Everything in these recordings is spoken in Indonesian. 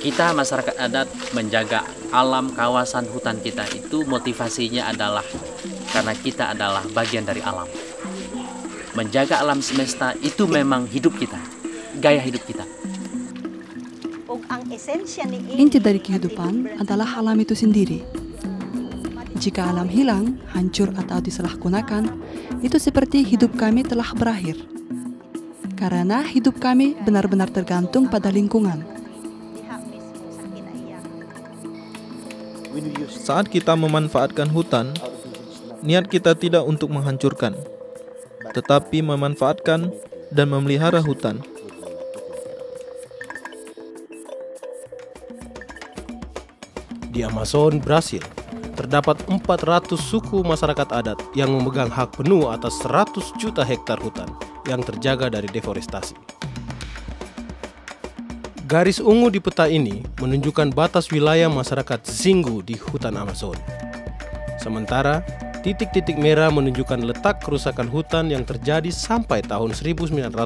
Kita masyarakat adat menjaga alam kawasan hutan kita itu motivasinya adalah karena kita adalah bagian dari alam. Menjaga alam semesta itu memang hidup kita, gaya hidup kita. Inti dari kehidupan adalah alam itu sendiri. Jika alam hilang, hancur atau disalahgunakan, itu seperti hidup kami telah berakhir. Karena hidup kami benar-benar tergantung pada lingkungan. Saat kita memanfaatkan hutan, niat kita tidak untuk menghancurkan, tetapi memanfaatkan dan memelihara hutan. Di Amazon, Brasil, terdapat 400 suku masyarakat adat yang memegang hak penuh atas 100 juta hektar hutan yang terjaga dari deforestasi. Garis ungu di peta ini menunjukkan batas wilayah masyarakat Xingu di hutan Amazon. Sementara, titik-titik merah menunjukkan letak kerusakan hutan yang terjadi sampai tahun 1994.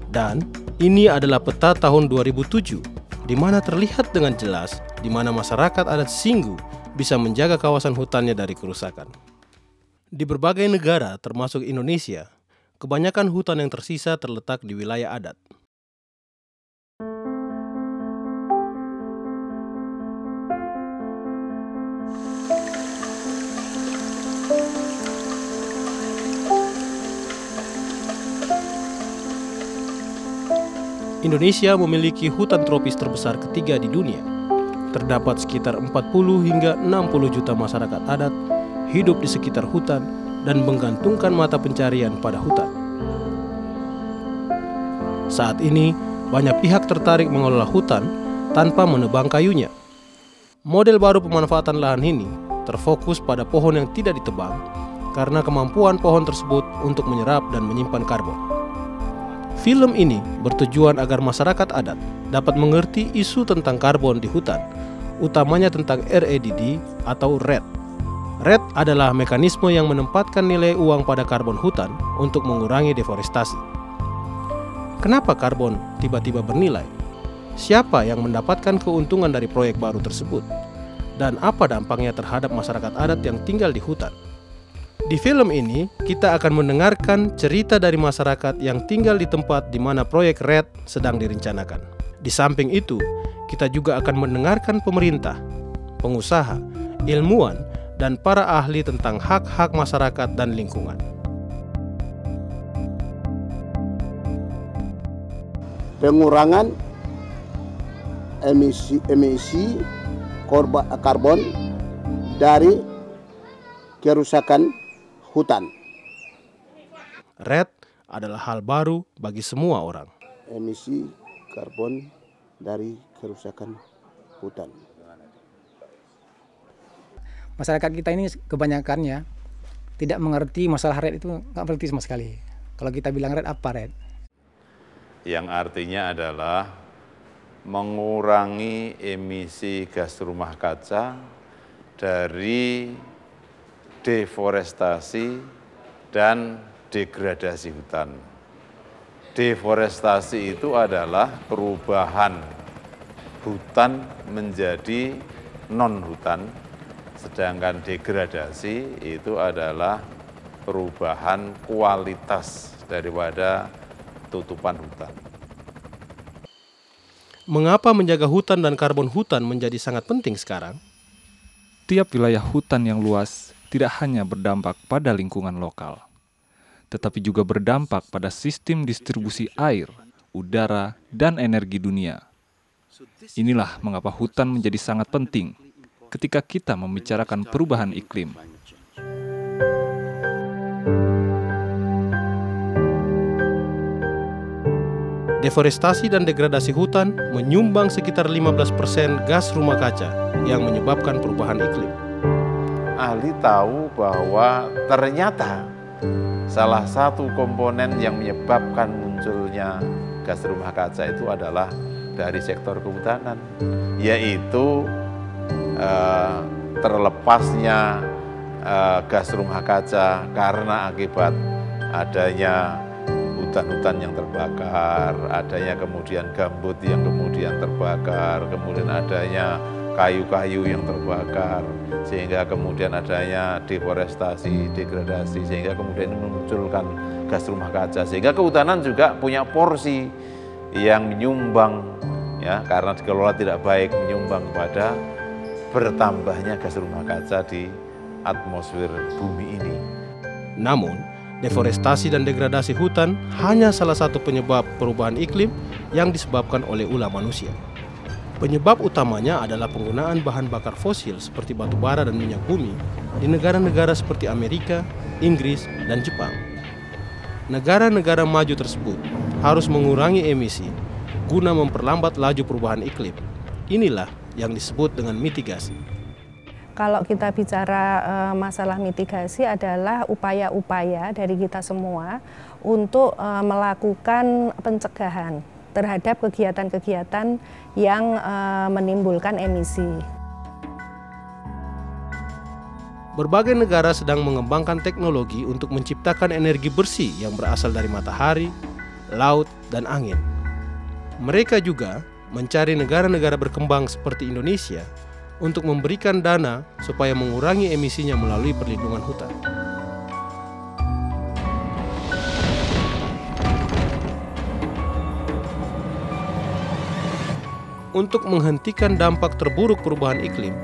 Dan ini adalah peta tahun 2007, di mana terlihat dengan jelas di mana masyarakat adat Xingu bisa menjaga kawasan hutannya dari kerusakan. Di berbagai negara, termasuk Indonesia, kebanyakan hutan yang tersisa terletak di wilayah adat. Indonesia memiliki hutan tropis terbesar ketiga di dunia. Terdapat sekitar 40 hingga 60 juta masyarakat adat hidup di sekitar hutan dan menggantungkan mata pencarian pada hutan. Saat ini, banyak pihak tertarik mengelola hutan tanpa menebang kayunya. Model baru pemanfaatan lahan ini terfokus pada pohon yang tidak ditebang karena kemampuan pohon tersebut untuk menyerap dan menyimpan karbon. Film ini bertujuan agar masyarakat adat dapat mengerti isu tentang karbon di hutan, utamanya tentang REDD atau RED. RED adalah mekanisme yang menempatkan nilai uang pada karbon hutan untuk mengurangi deforestasi. Kenapa karbon tiba-tiba bernilai? Siapa yang mendapatkan keuntungan dari proyek baru tersebut? Dan apa dampaknya terhadap masyarakat adat yang tinggal di hutan? Di film ini, kita akan mendengarkan cerita dari masyarakat yang tinggal di tempat di mana proyek RED sedang direncanakan. Di samping itu, kita juga akan mendengarkan pemerintah, pengusaha, ilmuwan, dan para ahli tentang hak-hak masyarakat dan lingkungan. Pengurangan emisi karbon dari kerusakan hutan. RED adalah hal baru bagi semua orang. Emisi karbon dari kerusakan hutan. Masyarakat kita ini kebanyakannya tidak mengerti masalah RED itu, nggak mengerti sama sekali. Kalau kita bilang RED, apa RED? Yang artinya adalah mengurangi emisi gas rumah kaca dari deforestasi dan degradasi hutan. Deforestasi itu adalah perubahan hutan menjadi non-hutan, sedangkan degradasi itu adalah perubahan kualitas daripada tutupan hutan. Mengapa menjaga hutan dan karbon hutan menjadi sangat penting sekarang? Tiap wilayah hutan yang luas tidak hanya berdampak pada lingkungan lokal, tetapi juga berdampak pada sistem distribusi air, udara, dan energi dunia. Inilah mengapa hutan menjadi sangat penting ketika kita membicarakan perubahan iklim. Deforestasi dan degradasi hutan menyumbang sekitar 15% gas rumah kaca yang menyebabkan perubahan iklim. Ahli tahu bahwa ternyata salah satu komponen yang menyebabkan munculnya gas rumah kaca itu adalah dari sektor kehutanan, yaitu terlepasnya gas rumah kaca karena akibat adanya hutan-hutan yang terbakar, adanya kemudian gambut yang kemudian terbakar, kemudian adanya kayu-kayu yang terbakar, sehingga kemudian adanya deforestasi, degradasi, sehingga kemudian memunculkan gas rumah kaca, sehingga kehutanan juga punya porsi yang menyumbang, ya, karena dikelola tidak baik, menyumbang kepada bertambahnya gas rumah kaca di atmosfer bumi ini. Namun, deforestasi dan degradasi hutan hanya salah satu penyebab perubahan iklim yang disebabkan oleh ulah manusia. Penyebab utamanya adalah penggunaan bahan bakar fosil seperti batu bara dan minyak bumi di negara-negara seperti Amerika, Inggris, dan Jepang. Negara-negara maju tersebut harus mengurangi emisi guna memperlambat laju perubahan iklim. Inilah yang disebut dengan mitigasi. Kalau kita bicara masalah mitigasi adalah upaya-upaya dari kita semua untuk melakukan pencegahan terhadap kegiatan-kegiatan yang menimbulkan emisi. Berbagai negara sedang mengembangkan teknologi untuk menciptakan energi bersih yang berasal dari matahari, laut, dan angin. Mereka juga mencari negara-negara berkembang seperti Indonesia untuk memberikan dana supaya mengurangi emisinya melalui perlindungan hutan. Untuk menghentikan dampak terburuk perubahan iklim,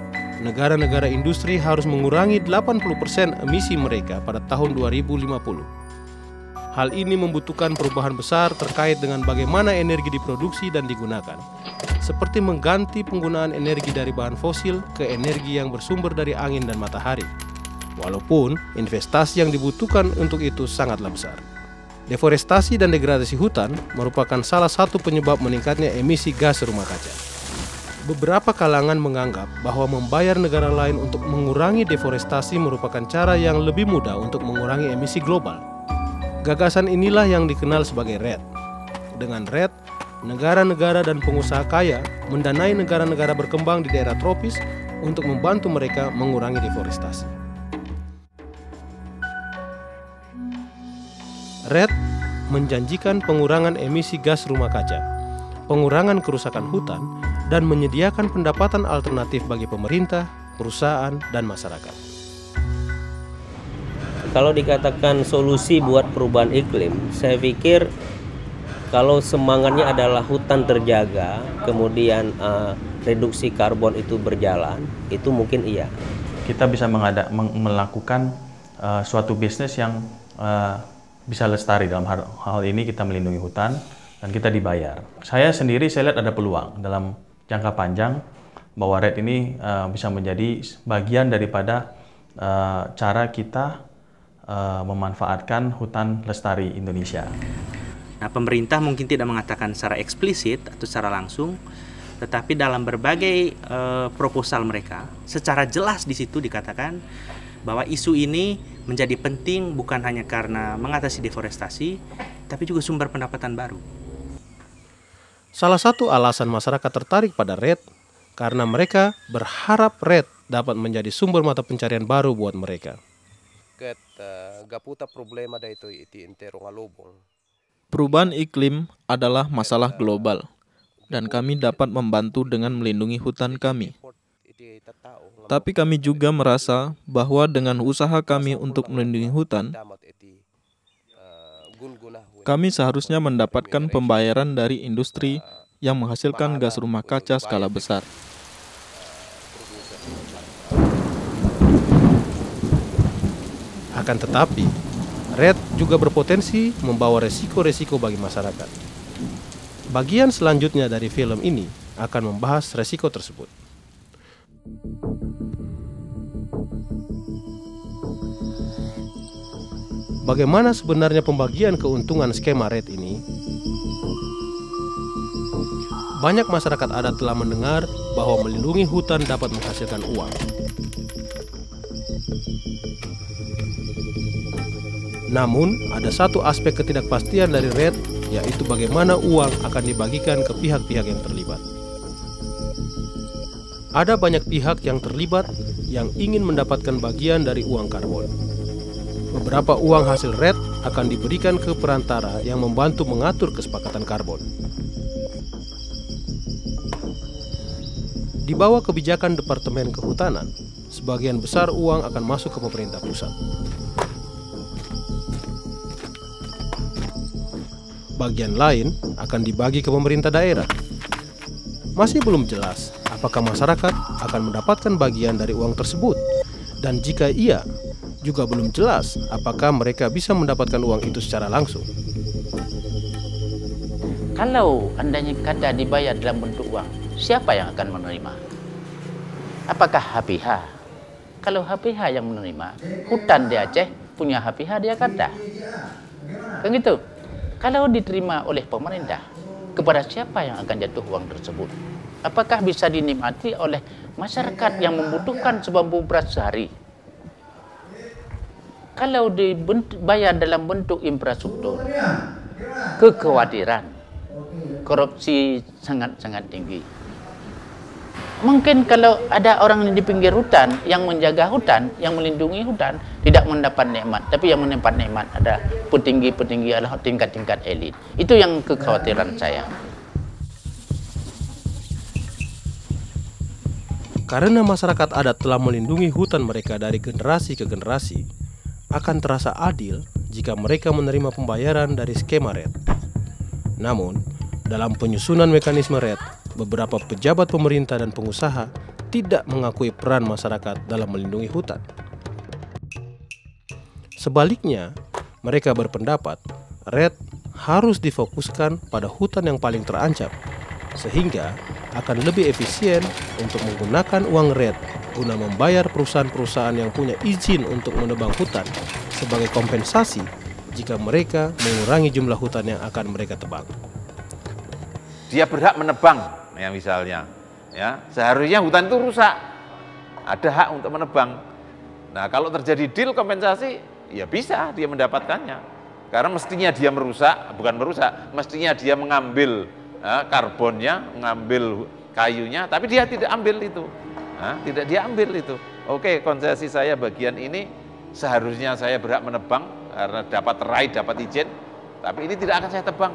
negara-negara industri harus mengurangi 80% emisi mereka pada tahun 2050. Hal ini membutuhkan perubahan besar terkait dengan bagaimana energi diproduksi dan digunakan, seperti mengganti penggunaan energi dari bahan fosil ke energi yang bersumber dari angin dan matahari. Walaupun investasi yang dibutuhkan untuk itu sangatlah besar. Deforestasi dan degradasi hutan merupakan salah satu penyebab meningkatnya emisi gas rumah kaca. Beberapa kalangan menganggap bahwa membayar negara lain untuk mengurangi deforestasi merupakan cara yang lebih mudah untuk mengurangi emisi global. Gagasan inilah yang dikenal sebagai REDD. Dengan REDD, negara-negara dan pengusaha kaya mendanai negara-negara berkembang di daerah tropis untuk membantu mereka mengurangi deforestasi. REDD menjanjikan pengurangan emisi gas rumah kaca, pengurangan kerusakan hutan, dan menyediakan pendapatan alternatif bagi pemerintah, perusahaan, dan masyarakat. Kalau dikatakan solusi buat perubahan iklim, saya pikir kalau semangatnya adalah hutan terjaga, kemudian reduksi karbon itu berjalan, itu mungkin iya. Kita bisa melakukan suatu bisnis yang bisa lestari. Dalam hal ini kita melindungi hutan dan kita dibayar. Saya sendiri lihat ada peluang dalam jangka panjang bahwa REDD ini bisa menjadi bagian daripada cara kita memanfaatkan hutan lestari Indonesia. Nah, pemerintah mungkin tidak mengatakan secara eksplisit atau secara langsung, tetapi dalam berbagai proposal mereka secara jelas di situ dikatakan bahwa isu ini menjadi penting bukan hanya karena mengatasi deforestasi, tapi juga sumber pendapatan baru. Salah satu alasan masyarakat tertarik pada REDD karena mereka berharap REDD dapat menjadi sumber mata pencarian baru buat mereka. Perubahan iklim adalah masalah global, dan kami dapat membantu dengan melindungi hutan kami. Tapi kami juga merasa bahwa dengan usaha kami untuk melindungi hutan, kami seharusnya mendapatkan pembayaran dari industri yang menghasilkan gas rumah kaca skala besar. Akan tetapi, REDD juga berpotensi membawa resiko-resiko bagi masyarakat. Bagian selanjutnya dari film ini akan membahas resiko tersebut. Bagaimana sebenarnya pembagian keuntungan skema REDD ini? Banyak masyarakat adat telah mendengar bahwa melindungi hutan dapat menghasilkan uang. Namun, ada satu aspek ketidakpastian dari REDD, yaitu bagaimana uang akan dibagikan ke pihak-pihak yang terlibat. Ada banyak pihak yang terlibat yang ingin mendapatkan bagian dari uang karbon. Beberapa uang hasil REDD akan diberikan ke perantara yang membantu mengatur kesepakatan karbon. Di bawah kebijakan Departemen Kehutanan, sebagian besar uang akan masuk ke pemerintah pusat. Bagian lain akan dibagi ke pemerintah daerah. Masih belum jelas apakah masyarakat akan mendapatkan bagian dari uang tersebut, dan jika iya, juga belum jelas apakah mereka bisa mendapatkan uang itu secara langsung. Kalau andainya kada dibayar dalam bentuk uang, siapa yang akan menerima? Apakah HPH? Kalau HPH yang menerima, hutan di Aceh punya HPH dia kada. Kan gitu. Kalau diterima oleh pemerintah, kepada siapa yang akan jatuh uang tersebut? Apakah bisa dinikmati oleh masyarakat yang membutuhkan 90 beras sehari? Kalau dibayar dalam bentuk infrastruktur, kekhawatiran korupsi sangat-sangat tinggi. Mungkin kalau ada orang di pinggir hutan yang menjaga hutan, yang melindungi hutan, tidak mendapat nikmat, tapi yang mendapat nikmat ada petinggi-petinggi adalah tingkat-tingkat elit. Itu yang kekhawatiran saya. Karena masyarakat adat telah melindungi hutan mereka dari generasi ke generasi, akan terasa adil jika mereka menerima pembayaran dari skema RED. Namun, dalam penyusunan mekanisme RED, beberapa pejabat pemerintah dan pengusaha tidak mengakui peran masyarakat dalam melindungi hutan. Sebaliknya, mereka berpendapat RED harus difokuskan pada hutan yang paling terancam, sehingga akan lebih efisien untuk menggunakan uang RED guna membayar perusahaan-perusahaan yang punya izin untuk menebang hutan sebagai kompensasi jika mereka mengurangi jumlah hutan yang akan mereka tebang. Dia berhak menebang, ya misalnya, ya seharusnya hutan itu rusak, ada hak untuk menebang. Nah kalau terjadi deal kompensasi, ya bisa dia mendapatkannya, karena mestinya dia mestinya dia mengambil karbonnya, mengambil kayunya, tapi dia tidak ambil itu, tidak dia ambil itu. Oke, konsesi saya bagian ini seharusnya saya berhak menebang karena dapat right, dapat izin, tapi ini tidak akan saya tebang.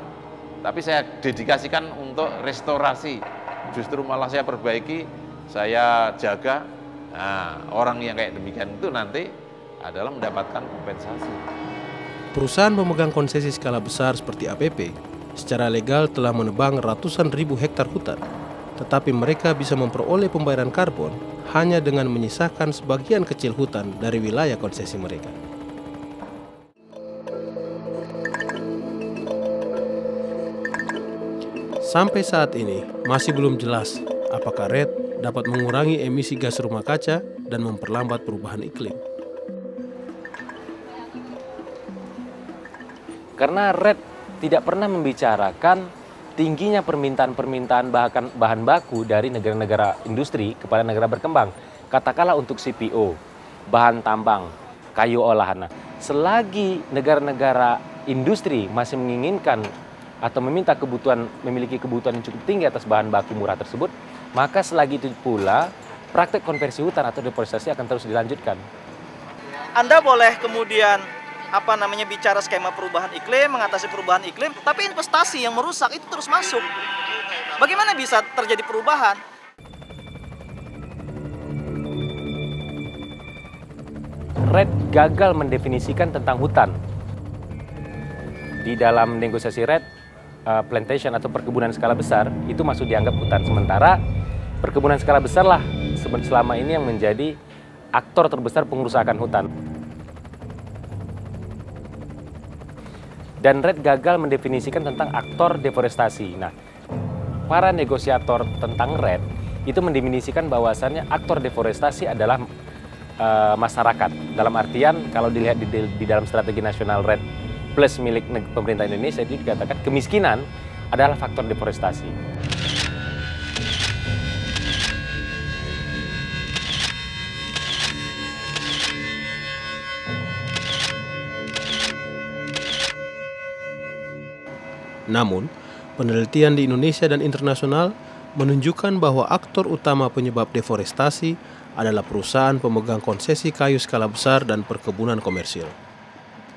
Tapi saya dedikasikan untuk restorasi, justru malah saya perbaiki, saya jaga. Nah, orang yang kayak demikian itu nanti adalah mendapatkan kompensasi. Perusahaan pemegang konsesi skala besar seperti APP secara legal telah menebang ratusan ribu hektar hutan, tetapi mereka bisa memperoleh pembayaran karbon hanya dengan menyisakan sebagian kecil hutan dari wilayah konsesi mereka. Sampai saat ini, masih belum jelas apakah RED dapat mengurangi emisi gas rumah kaca dan memperlambat perubahan iklim. Karena RED tidak pernah membicarakan tingginya permintaan bahan baku dari negara-negara industri kepada negara berkembang. Katakanlah untuk CPO, bahan tambang, kayu olahan. Selagi negara-negara industri masih menginginkan atau memiliki kebutuhan yang cukup tinggi atas bahan baku murah tersebut, maka selagi itu pula praktek konversi hutan atau deforestasi akan terus dilanjutkan. Anda boleh kemudian bicara skema perubahan iklim, mengatasi perubahan iklim, tapi investasi yang merusak itu terus masuk. Bagaimana bisa terjadi perubahan? RED gagal mendefinisikan tentang hutan. Di dalam negosiasi RED, plantation atau perkebunan skala besar itu masuk dianggap hutan, sementara perkebunan skala besar lah selama ini yang menjadi aktor terbesar pengerusakan hutan. Dan RED gagal mendefinisikan tentang aktor deforestasi. Nah, para negosiator tentang RED itu mendefinisikan bahwasannya aktor deforestasi adalah masyarakat. Dalam artian kalau dilihat di dalam strategi nasional RED plus milik pemerintah Indonesia itu dikatakan kemiskinan adalah faktor deforestasi. Namun, penelitian di Indonesia dan internasional menunjukkan bahwa aktor utama penyebab deforestasi adalah perusahaan pemegang konsesi kayu skala besar dan perkebunan komersil.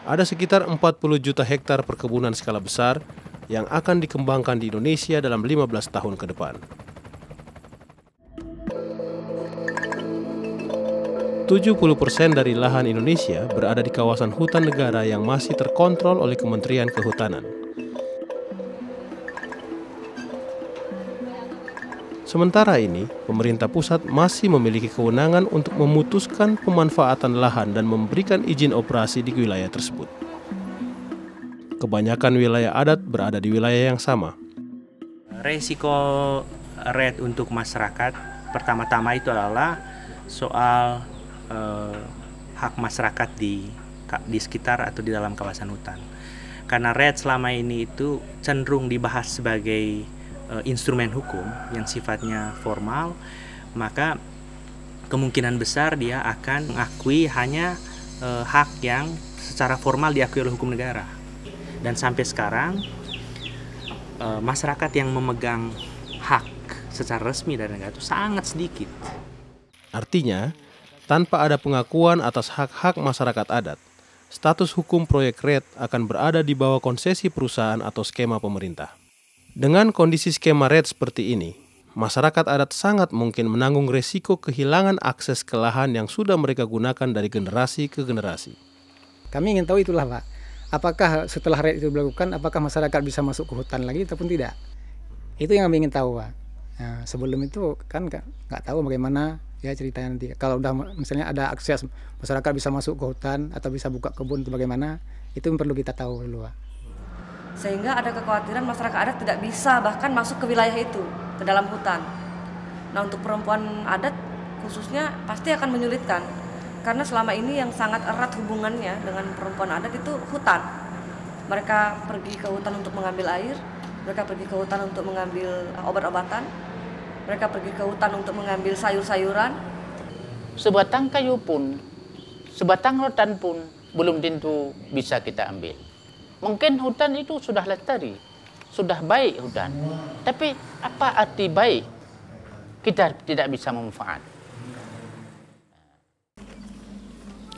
Ada sekitar 40 juta hektar perkebunan skala besar yang akan dikembangkan di Indonesia dalam 15 tahun ke depan. 70% dari lahan Indonesia berada di kawasan hutan negara yang masih terkontrol oleh Kementerian Kehutanan. Sementara ini, pemerintah pusat masih memiliki kewenangan untuk memutuskan pemanfaatan lahan dan memberikan izin operasi di wilayah tersebut. Kebanyakan wilayah adat berada di wilayah yang sama. Resiko RET untuk masyarakat pertama-tama itu adalah soal hak masyarakat di sekitar atau di dalam kawasan hutan. Karena RET selama ini itu cenderung dibahas sebagai instrumen hukum yang sifatnya formal, maka kemungkinan besar dia akan mengakui hanya hak yang secara formal diakui oleh hukum negara. Dan sampai sekarang masyarakat yang memegang hak secara resmi dari negara itu sangat sedikit. Artinya, tanpa ada pengakuan atas hak-hak masyarakat adat, status hukum proyek RET akan berada di bawah konsesi perusahaan atau skema pemerintah. Dengan kondisi skema RET seperti ini, masyarakat adat sangat mungkin menanggung resiko kehilangan akses ke lahan yang sudah mereka gunakan dari generasi ke generasi. Kami ingin tahu itulah Pak, apakah setelah RET itu dilakukan, apakah masyarakat bisa masuk ke hutan lagi ataupun tidak? Itu yang kami ingin tahu Pak. Nah, sebelum itu kan nggak tahu bagaimana ya ceritanya nanti. Kalau udah misalnya ada akses masyarakat bisa masuk ke hutan atau bisa buka kebun itu bagaimana, itu yang perlu kita tahu dulu Pak. Sehingga ada kekhawatiran masyarakat adat tidak bisa bahkan masuk ke wilayah itu, ke dalam hutan. Nah, untuk perempuan adat khususnya pasti akan menyulitkan, karena selama ini yang sangat erat hubungannya dengan perempuan adat itu hutan. Mereka pergi ke hutan untuk mengambil air, mereka pergi ke hutan untuk mengambil obat-obatan, mereka pergi ke hutan untuk mengambil sayur-sayuran. Sebatang kayu pun, sebatang rotan pun belum tentu bisa kita ambil. Mungkin hutan itu sudah lestari, sudah baik hutan. Tapi apa arti baik? Kita tidak bisa memanfaat.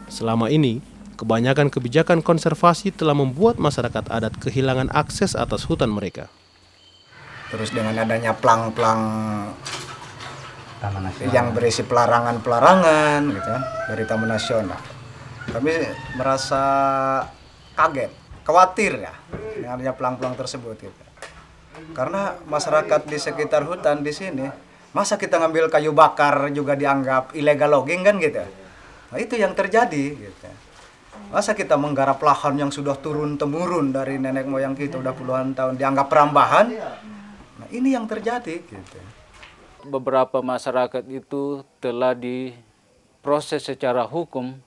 Selama ini, kebanyakan kebijakan konservasi telah membuat masyarakat adat kehilangan akses atas hutan mereka. Terus dengan adanya plang-plang yang berisi pelarangan-pelarangan gitu kan, dari Taman Nasional, kami merasa kaget, khawatir ya dengan adanya plang-plang tersebut gitu. Karena masyarakat di sekitar hutan di sini, masa kita ngambil kayu bakar juga dianggap illegal logging kan gitu. Nah, itu yang terjadi gitu. Masa kita menggarap lahan yang sudah turun-temurun dari nenek moyang kita udah puluhan tahun dianggap perambahan. Nah, ini yang terjadi gitu. Beberapa masyarakat itu telah diproses secara hukum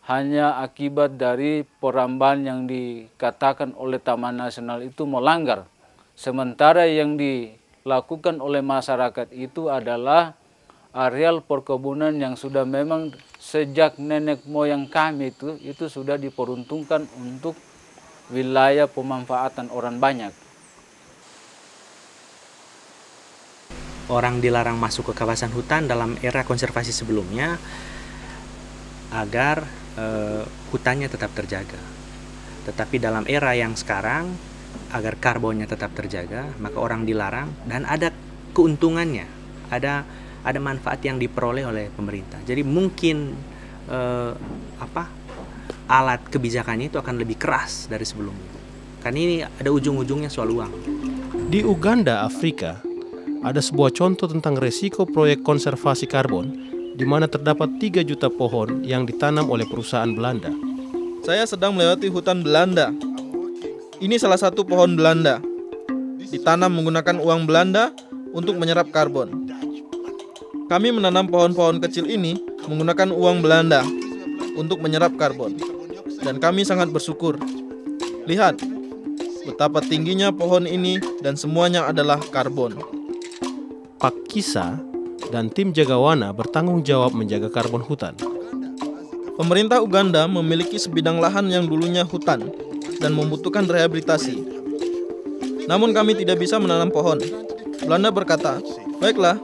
hanya akibat dari perambahan yang dikatakan oleh Taman Nasional itu melanggar. Sementara yang dilakukan oleh masyarakat itu adalah areal perkebunan yang sudah memang sejak nenek moyang kami itu sudah diperuntukkan untuk wilayah pemanfaatan orang banyak. Orang dilarang masuk ke kawasan hutan dalam era konservasi sebelumnya agar hutannya tetap terjaga. Tetapi dalam era yang sekarang, agar karbonnya tetap terjaga, maka orang dilarang dan ada keuntungannya, ada manfaat yang diperoleh oleh pemerintah. Jadi mungkin alat kebijakannya itu akan lebih keras dari sebelumnya. Karena ini ada ujung-ujungnya soal uang. Di Uganda, Afrika, ada sebuah contoh tentang resiko proyek konservasi karbon di mana terdapat 3 juta pohon yang ditanam oleh perusahaan Belanda. Saya sedang melewati hutan Belanda. Ini salah satu pohon Belanda. Ditanam menggunakan uang Belanda untuk menyerap karbon. Kami menanam pohon-pohon kecil ini menggunakan uang Belanda untuk menyerap karbon. Dan kami sangat bersyukur. Lihat, betapa tingginya pohon ini dan semuanya adalah karbon. Pak Kisa dan tim Jagawana bertanggung jawab menjaga karbon hutan. Pemerintah Uganda memiliki sebidang lahan yang dulunya hutan dan membutuhkan rehabilitasi. Namun kami tidak bisa menanam pohon. Belanda berkata, baiklah,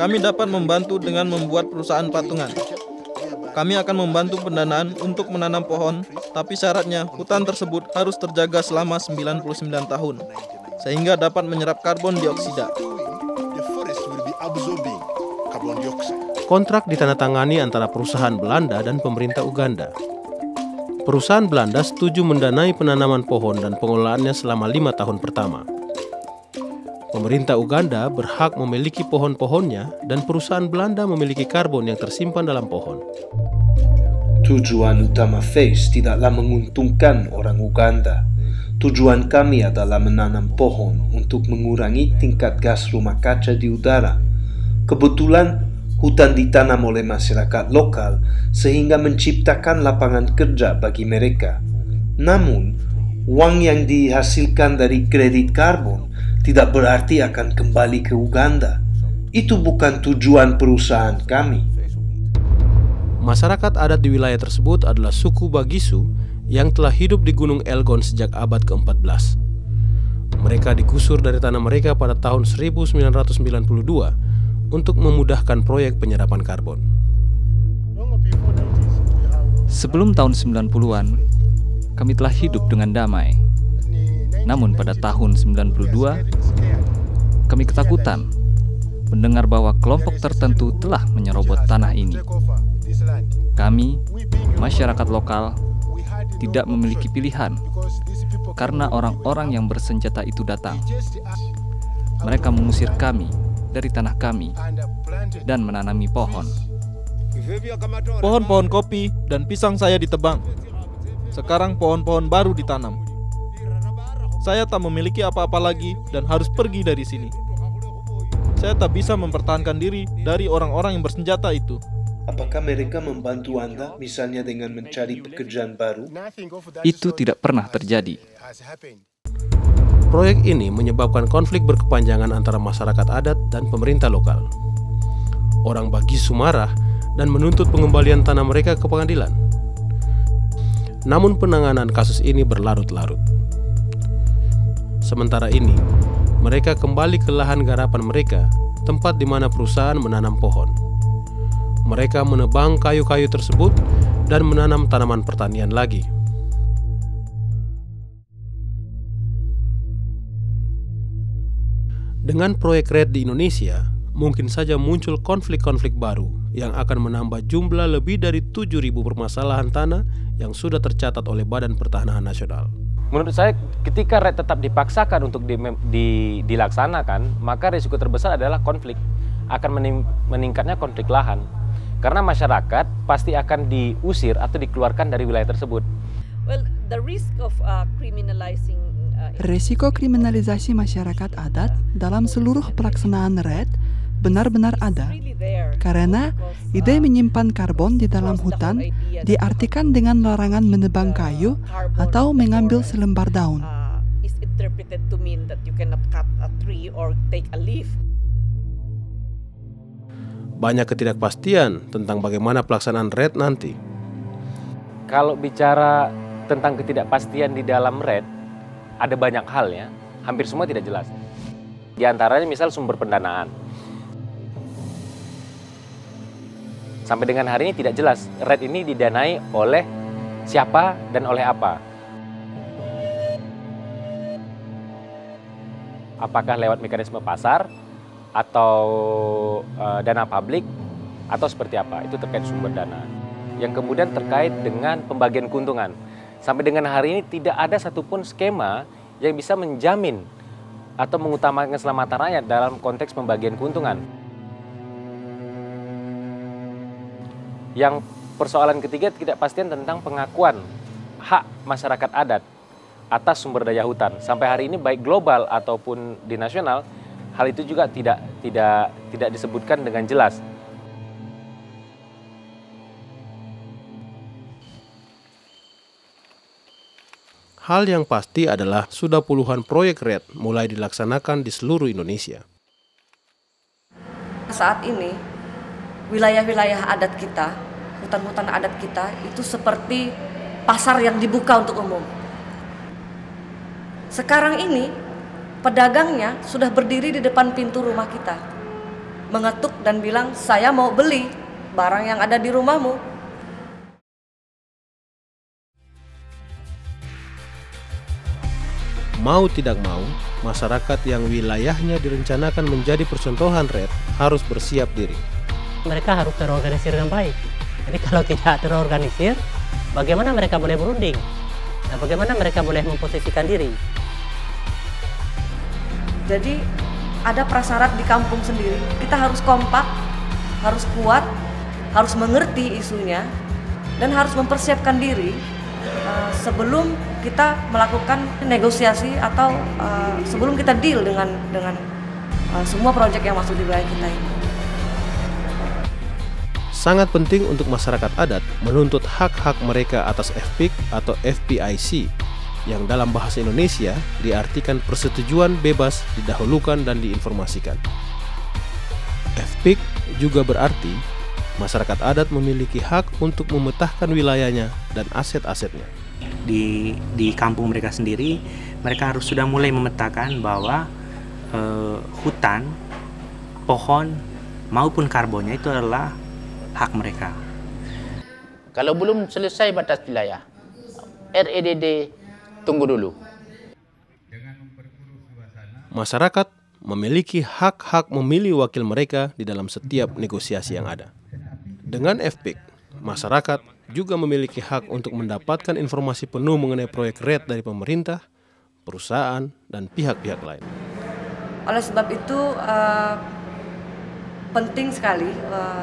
kami dapat membantu dengan membuat perusahaan patungan. Kami akan membantu pendanaan untuk menanam pohon, tapi syaratnya hutan tersebut harus terjaga selama 99 tahun, sehingga dapat menyerap karbon dioksida. Kontrak ditandatangani antara perusahaan Belanda dan pemerintah Uganda. Perusahaan Belanda setuju mendanai penanaman pohon dan pengelolaannya selama 5 tahun pertama. Pemerintah Uganda berhak memiliki pohon-pohonnya dan perusahaan Belanda memiliki karbon yang tersimpan dalam pohon. Tujuan utama FACE tidaklah menguntungkan orang Uganda. Tujuan kami adalah menanam pohon untuk mengurangi tingkat gas rumah kaca di udara. Kebetulan hutan ditanam oleh masyarakat lokal sehingga menciptakan lapangan kerja bagi mereka. Namun, uang yang dihasilkan dari kredit karbon tidak berarti akan kembali ke Uganda. Itu bukan tujuan perusahaan kami. Masyarakat adat di wilayah tersebut adalah suku Bagisu yang telah hidup di Gunung Elgon sejak abad ke-14. Mereka digusur dari tanah mereka pada tahun 1992 untuk memudahkan proyek penyerapan karbon. Sebelum tahun 90-an, kami telah hidup dengan damai. Namun pada tahun 92, kami ketakutan mendengar bahwa kelompok tertentu telah menyerobot tanah ini. Kami, masyarakat lokal, tidak memiliki pilihan karena orang-orang yang bersenjata itu datang. Mereka mengusir kami dari tanah kami dan menanami pohon. Pohon-pohon kopi dan pisang saya ditebang. Sekarang pohon-pohon baru ditanam. Saya tak memiliki apa-apa lagi dan harus pergi dari sini. Saya tak bisa mempertahankan diri dari orang-orang yang bersenjata itu. Apakah mereka membantu Anda misalnya dengan mencari pekerjaan baru? Itu tidak pernah terjadi. Proyek ini menyebabkan konflik berkepanjangan antara masyarakat adat dan pemerintah lokal. Orang Bagisu marah dan menuntut pengembalian tanah mereka ke pengadilan. Namun penanganan kasus ini berlarut-larut. Sementara ini, mereka kembali ke lahan garapan mereka, tempat di mana perusahaan menanam pohon. Mereka menebang kayu-kayu tersebut dan menanam tanaman pertanian lagi. Dengan proyek RED di Indonesia, mungkin saja muncul konflik-konflik baru yang akan menambah jumlah lebih dari 7.000 permasalahan tanah yang sudah tercatat oleh Badan Pertanahan Nasional. Menurut saya, ketika RED tetap dipaksakan untuk dilaksanakan, maka risiko terbesar adalah konflik. Akan meningkatnya konflik lahan. Karena masyarakat pasti akan diusir atau dikeluarkan dari wilayah tersebut. Well, the risk of criminalizing Resiko kriminalisasi masyarakat adat dalam seluruh pelaksanaan RED benar-benar ada, karena ide menyimpan karbon di dalam hutan diartikan dengan larangan menebang kayu atau mengambil selembar daun. Banyak ketidakpastian tentang bagaimana pelaksanaan RED nanti. Kalau bicara tentang ketidakpastian di dalam RED, ada banyak hal ya, hampir semua tidak jelas. Di antaranya misal sumber pendanaan. Sampai dengan hari ini tidak jelas RED ini didanai oleh siapa dan oleh apa. Apakah lewat mekanisme pasar atau dana publik atau seperti apa, itu terkait sumber dana. Yang kemudian terkait dengan pembagian keuntungan. Sampai dengan hari ini tidak ada satupun skema yang bisa menjamin atau mengutamakan keselamatan rakyat dalam konteks pembagian keuntungan. Yang persoalan ketiga, ketidakpastian tentang pengakuan hak masyarakat adat atas sumber daya hutan. Sampai hari ini baik global ataupun di nasional, hal itu juga tidak disebutkan dengan jelas. Hal yang pasti adalah sudah puluhan proyek RED mulai dilaksanakan di seluruh Indonesia. Saat ini, wilayah-wilayah adat kita, hutan-hutan adat kita itu seperti pasar yang dibuka untuk umum. Sekarang ini, pedagangnya sudah berdiri di depan pintu rumah kita, mengetuk dan bilang, saya mau beli barang yang ada di rumahmu. Mau tidak mau, masyarakat yang wilayahnya direncanakan menjadi percontohan RED harus bersiap diri. Mereka harus terorganisir dengan baik. Jadi kalau tidak terorganisir, bagaimana mereka boleh berunding? Nah, bagaimana mereka boleh memposisikan diri? Jadi ada prasyarat di kampung sendiri. Kita harus kompak, harus kuat, harus mengerti isunya, dan harus mempersiapkan diri sebelum kita melakukan negosiasi atau sebelum kita deal dengan semua proyek yang masuk di wilayah kita ini. Sangat penting untuk masyarakat adat menuntut hak-hak mereka atas FPIC atau FPIC, yang dalam bahasa Indonesia diartikan persetujuan bebas didahulukan dan diinformasikan. FPIC juga berarti masyarakat adat memiliki hak untuk memetahkan wilayahnya dan aset-asetnya. Di kampung mereka sendiri, mereka harus sudah mulai memetakan bahwa hutan, pohon maupun karbonnya itu adalah hak mereka. Kalau belum selesai batas wilayah, REDD tunggu dulu. Masyarakat memiliki hak-hak memilih wakil mereka di dalam setiap negosiasi yang ada. Dengan FPIC, masyarakat juga memiliki hak untuk mendapatkan informasi penuh mengenai proyek RED dari pemerintah, perusahaan, dan pihak-pihak lain. Oleh sebab itu, penting sekali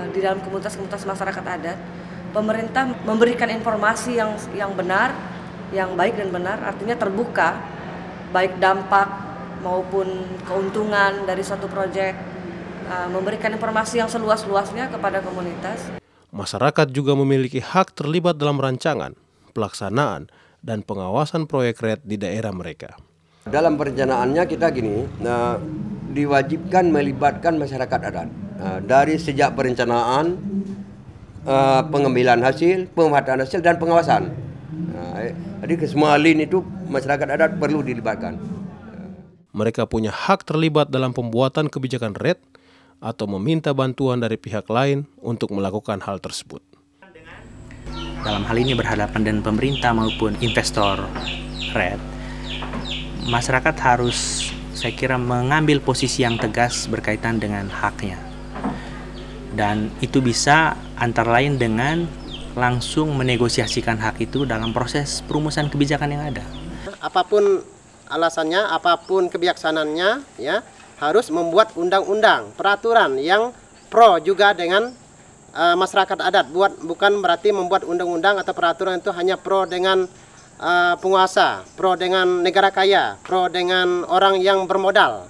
di dalam komunitas-komunitas masyarakat adat, pemerintah memberikan informasi yang benar, yang baik dan benar, artinya terbuka, baik dampak maupun keuntungan dari suatu proyek, memberikan informasi yang seluas-luasnya kepada komunitas. Masyarakat juga memiliki hak terlibat dalam rancangan, pelaksanaan, dan pengawasan proyek RED di daerah mereka. Dalam perencanaannya kita diwajibkan melibatkan masyarakat adat. Dari sejak perencanaan, pengambilan hasil, pemanfaatan hasil, dan pengawasan. Jadi semua lini itu masyarakat adat perlu dilibatkan. Mereka punya hak terlibat dalam pembuatan kebijakan RED atau meminta bantuan dari pihak lain untuk melakukan hal tersebut. Dalam hal ini berhadapan dengan pemerintah maupun investor RED, masyarakat harus, saya kira, mengambil posisi yang tegas berkaitan dengan haknya. Dan itu bisa antara lain dengan langsung menegosiasikan hak itu dalam proses perumusan kebijakan yang ada. Apapun alasannya, apapun kebijaksanaannya, ya, harus membuat undang-undang, peraturan yang pro juga dengan masyarakat adat. Bukan berarti membuat undang-undang atau peraturan itu hanya pro dengan penguasa, pro dengan negara kaya, pro dengan orang yang bermodal.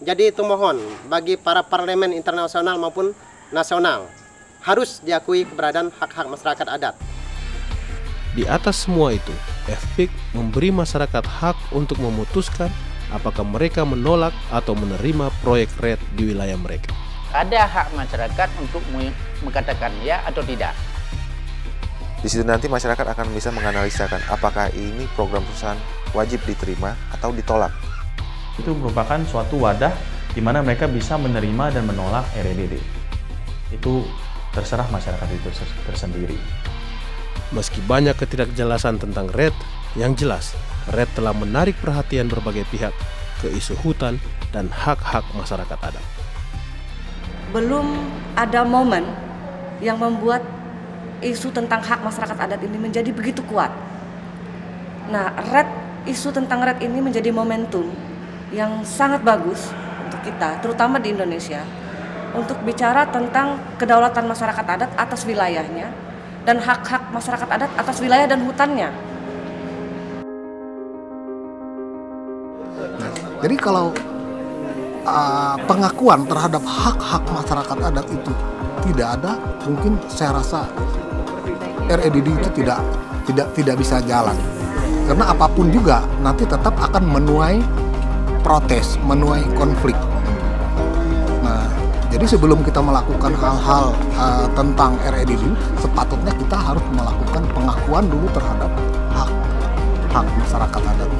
Jadi itu mohon bagi para parlemen internasional maupun nasional, harus diakui keberadaan hak-hak masyarakat adat. Di atas semua itu, FPIC memberi masyarakat hak untuk memutuskan apakah mereka menolak atau menerima proyek RED di wilayah mereka. Ada hak masyarakat untuk mengatakan ya atau tidak. Di situ nanti masyarakat akan bisa menganalisakan apakah ini program perusahaan wajib diterima atau ditolak. Itu merupakan suatu wadah di mana mereka bisa menerima dan menolak REDD. Itu terserah masyarakat itu tersendiri. Meski banyak ketidakjelasan tentang RED, yang jelas RED telah menarik perhatian berbagai pihak ke isu hutan dan hak-hak masyarakat adat. Belum ada momen yang membuat isu tentang hak masyarakat adat ini menjadi begitu kuat. Nah, isu tentang RED ini menjadi momentum yang sangat bagus untuk kita, terutama di Indonesia, untuk bicara tentang kedaulatan masyarakat adat atas wilayahnya dan hak-hak masyarakat adat atas wilayah dan hutannya. Jadi kalau pengakuan terhadap hak-hak masyarakat adat itu tidak ada, mungkin saya rasa REDD itu tidak bisa jalan. Karena apapun juga nanti tetap akan menuai protes, menuai konflik. Nah, jadi sebelum kita melakukan hal-hal tentang REDD, sepatutnya kita harus melakukan pengakuan dulu terhadap hak masyarakat adat.